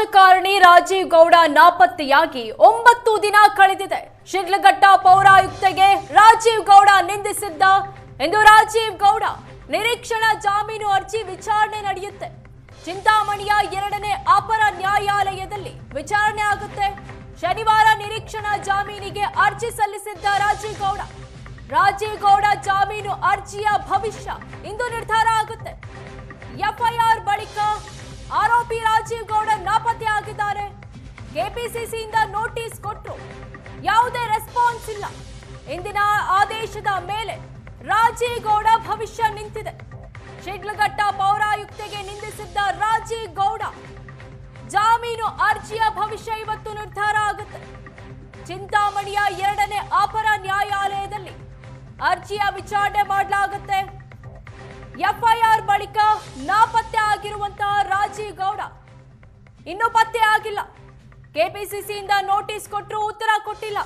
ರಾಜಕಾರಣಿ ರಾಜೀವ್ ಗೌಡ ನಾಪತ್ತೆಯಾಗಿ 9 ದಿನ ಕಳೆದಿದೆ. ಶಿಡ್ಲಘಟ್ಟ ಪೌರಾಯುಕ್ತೆಗೆ ರಾಜೀವ್ ಗೌಡ ನಿಂದಿಸಿದ್ದ ಎಂದು ರಾಜೀವ್ ಗೌಡ ನಿರೀಕ್ಷಣಾ ಜಾಮೀನು ಅರ್ಜಿ ವಿಚಾರಣೆ ನಡೆಯುತ್ತೆ. ಚಿಂತಾಮಣಿಯ 2ನೇ ಅಪರ ನ್ಯಾಯಾಲಯದಲ್ಲಿ ವಿಚಾರಣೆ ಆಗುತ್ತೆ. ಶನಿವಾರ ನಿರೀಕ್ಷಣಾ ಜಾಮೀನಿಗೆ ಅರ್ಜಿ ಸಲ್ಲಿಸಿದ್ದ ರಾಜೀವ್ ಗೌಡ ಜಾಮೀನು ಅರ್ಜಿಯ ಭವಿಷ್ಯ ಇಂದು ನಿರ್ಧಾರ ಆಗುತ್ತೆ. ಎಫ್ಐಆರ್ ಬಳಿಕ ಆರೋಪಿ ರಾಜೀವ್ ಗೌಡ ನಾಪತ್ತೆ ಆಗಿದ್ದಾರೆ. ಕೆಪಿಸಿಸಿಯಿಂದ ನೋಟಿಸ್ ಕೊಟ್ಟರು, ಯಾವುದೇ ರೆಸ್ಪಾನ್ಸ್ ಇಲ್ಲ. ಇಂದಿನ ಆದೇಶದ ಮೇಲೆ ರಾಜೀವ್ ಗೌಡ ಭವಿಷ್ಯ ನಿಂತಿದೆ. ಶಿಡ್ಲಘಟ್ಟ ಪೌರಾಯುಕ್ತೆಗೆ ನಿಂದಿಸಿದ್ದ ರಾಜೀವ್ ಗೌಡ ಜಾಮೀನು ಅರ್ಜಿಯ ಭವಿಷ್ಯ ಇವತ್ತು ನಿರ್ಧಾರ ಆಗುತ್ತೆ. ಚಿಂತಾಮಣಿಯ 2ನೇ ಅಪರ ನ್ಯಾಯಾಲಯದಲ್ಲಿ ಅರ್ಜಿಯ ವಿಚಾರಣೆ ಮಾಡಲಾಗುತ್ತೆ. ಎಫ್ಐಆರ್ ಬಳಿಕ ನಾಪತ್ತೆ ಆಗಿರುವಂತಹ ರಾಜೀವ್ ಗೌಡ ಇನ್ನೂ ಪತ್ತೆ ಆಗಿಲ್ಲ. ಕೆಪಿಸಿಸಿಯಿಂದ ನೋಟಿಸ್ ಕೊಟ್ಟರು, ಉತ್ತರ ಕೊಟ್ಟಿಲ್ಲ.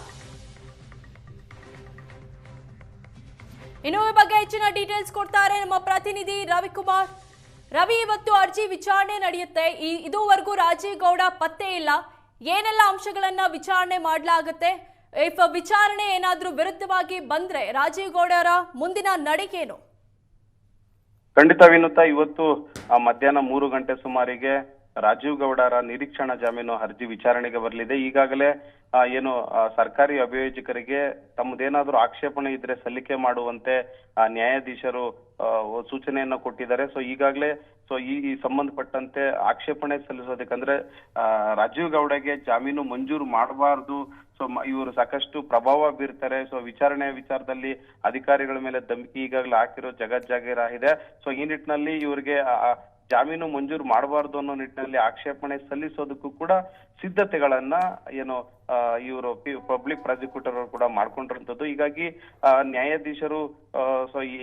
ಇನ್ನು ಈ ಬಗ್ಗೆ ಹೆಚ್ಚಿನ ಡೀಟೇಲ್ಸ್ ಕೊಡ್ತಾರೆ ನಮ್ಮ ಪ್ರತಿನಿಧಿ ರವಿಕುಮಾರ್. ರವಿ, ಇವತ್ತು ಅರ್ಜಿ ವಿಚಾರಣೆ ನಡೆಯುತ್ತೆ. ಇದುವರೆಗೂ ರಾಜೀವ್ ಗೌಡ ಪತ್ತೆ ಇಲ್ಲ. ಏನೆಲ್ಲ ಅಂಶಗಳನ್ನ ವಿಚಾರಣೆ ಮಾಡಲಾಗುತ್ತೆ? ಇಫ್ ವಿಚಾರಣೆ ಏನಾದ್ರೂ ವಿರುದ್ಧವಾಗಿ ಬಂದ್ರೆ ರಾಜೀವ್ ಗೌಡರ ಮುಂದಿನ ನಡೆಗೇನು? ಖಂಡಿತ ವಿನುತಾ, ಇವತ್ತು ಮಧ್ಯಾಹ್ನ 3 ಗಂಟೆ ಸುಮಾರಿಗೆ ರಾಜೀವ್ ಗೌಡರ ನಿರೀಕ್ಷಣಾ ಜಾಮೀನು ಅರ್ಜಿ ವಿಚಾರಣೆಗೆ ಬರಲಿದೆ. ಈಗಾಗಲೇ ಸರ್ಕಾರಿ ಅಭಿಯೋಜಕರಿಗೆ ತಮ್ಮದೇನಾದ್ರೂ ಆಕ್ಷೇಪಣೆ ಇದ್ರೆ ಸಲ್ಲಿಕೆ ಮಾಡುವಂತೆ ನ್ಯಾಯಾಧೀಶರು ಸೂಚನೆಯನ್ನ ಕೊಟ್ಟಿದ್ದಾರೆ. ಈಗಾಗಲೇ ಈ ಸಂಬಂಧಪಟ್ಟಂತೆ ಆಕ್ಷೇಪಣೆ ಸಲ್ಲಿಸೋದಕ್ಕಂದ್ರೆ ರಾಜೀವ್ ಗೌಡಗೆ ಜಾಮೀನು ಮಂಜೂರು ಮಾಡಬಾರ್ದು. ಇವರು ಸಾಕಷ್ಟು ಪ್ರಭಾವ ಬೀರ್ತಾರೆ. ವಿಚಾರಣೆಯ ವಿಚಾರದಲ್ಲಿ ಅಧಿಕಾರಿಗಳ ಮೇಲೆ ಧಮಕಿ ಈಗಾಗಲೇ ಹಾಕಿರೋ ಜಗಜ್ಜಾಗೀರ ಇದೆ. ಈ ನಿಟ್ಟಿನಲ್ಲಿ ಇವರಿಗೆ ಜಾಮೀನು ಮಂಜೂರು ಮಾಡಬಾರ್ದು ಅನ್ನೋ ನಿಟ್ಟಿನಲ್ಲಿ ಆಕ್ಷೇಪಣೆ ಸಲ್ಲಿಸೋದಕ್ಕೂ ಕೂಡ ಸಿದ್ಧತೆಗಳನ್ನ ಇವರು ಪಬ್ಲಿಕ್ ಪ್ರಾಸಿಕ್ಯೂಟರ್ ಅವರು ಕೂಡ ಮಾಡ್ಕೊಂಡಿರುವಂತದ್ದು. ಹೀಗಾಗಿ ನ್ಯಾಯಾಧೀಶರು ಈ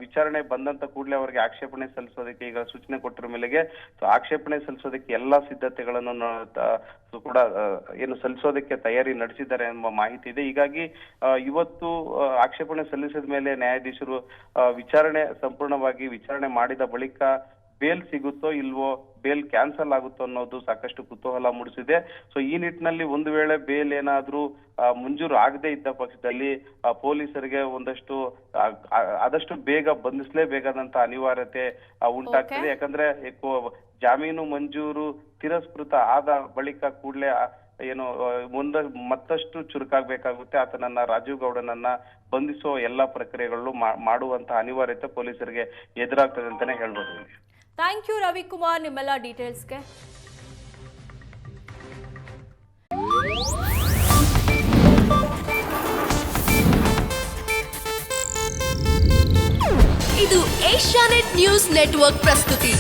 ವಿಚಾರಣೆ ಬಂದಂತ ಕೂಡಲೇ ಅವರಿಗೆ ಆಕ್ಷೇಪಣೆ ಸಲ್ಲಿಸೋದಕ್ಕೆ ಈಗ ಸೂಚನೆ ಕೊಟ್ಟಿರೋ ಮೇಲೆಗೆ ಆಕ್ಷೇಪಣೆ ಸಲ್ಲಿಸೋದಕ್ಕೆ ಎಲ್ಲಾ ಸಿದ್ಧತೆಗಳನ್ನು ಕೂಡ ಸಲ್ಲಿಸೋದಕ್ಕೆ ತಯಾರಿ ನಡೆಸಿದ್ದಾರೆ ಎಂಬ ಮಾಹಿತಿ ಇದೆ. ಹೀಗಾಗಿ ಇವತ್ತು ಆಕ್ಷೇಪಣೆ ಸಲ್ಲಿಸಿದ ಮೇಲೆ ನ್ಯಾಯಾಧೀಶರು ಸಂಪೂರ್ಣವಾಗಿ ವಿಚಾರಣೆ ಮಾಡಿದ ಬಳಿಕ ಬೇಲ್ ಸಿಗುತ್ತೋ ಇಲ್ವೋ, ಬೇಲ್ ಕ್ಯಾನ್ಸಲ್ ಆಗುತ್ತೋ ಅನ್ನೋದು ಸಾಕಷ್ಟು ಕುತೂಹಲ ಮೂಡಿಸಿದೆ. ಈ ನಿಟ್ಟಿನಲ್ಲಿ ಒಂದು ವೇಳೆ ಬೇಲ್ ಏನಾದ್ರೂ ಮಂಜೂರು ಆಗದೆ ಇದ್ದ ಪಕ್ಷದಲ್ಲಿ ಪೊಲೀಸರಿಗೆ ಆದಷ್ಟು ಬೇಗ ಬಂಧಿಸಲೇಬೇಕಾದಂತ ಅನಿವಾರ್ಯತೆ ಉಂಟಾಗ್ತದೆ. ಯಾಕಂದ್ರೆ ಜಾಮೀನು ಮಂಜೂರು ತಿರಸ್ಕೃತ ಆದ ಬಳಿಕ ಕೂಡಲೇ ಮತ್ತಷ್ಟು ಚುರುಕಾಗಬೇಕಾಗುತ್ತೆ. ರಾಜೀವ್ ಗೌಡನನ್ನ ಬಂಧಿಸುವ ಎಲ್ಲಾ ಪ್ರಕ್ರಿಯೆಗಳು ಮಾಡುವಂತಹ ಅನಿವಾರ್ಯತೆ ಪೊಲೀಸರಿಗೆ ಎದುರಾಗ್ತದೆ ಅಂತಾನೆ ಹೇಳ್ಬೋದು. ಥ್ಯಾಂಕ್ ಯು ರವಿಕುಮಾರ್, ನಿಮ್ಮೆಲ್ಲ ಡೀಟೇಲ್ಸ್ಗೆ. ಇದು ಏಷ್ಯಾನೆಟ್ ನ್ಯೂಸ್ ನೆಟ್ವರ್ಕ್ ಪ್ರಸ್ತುತಿ.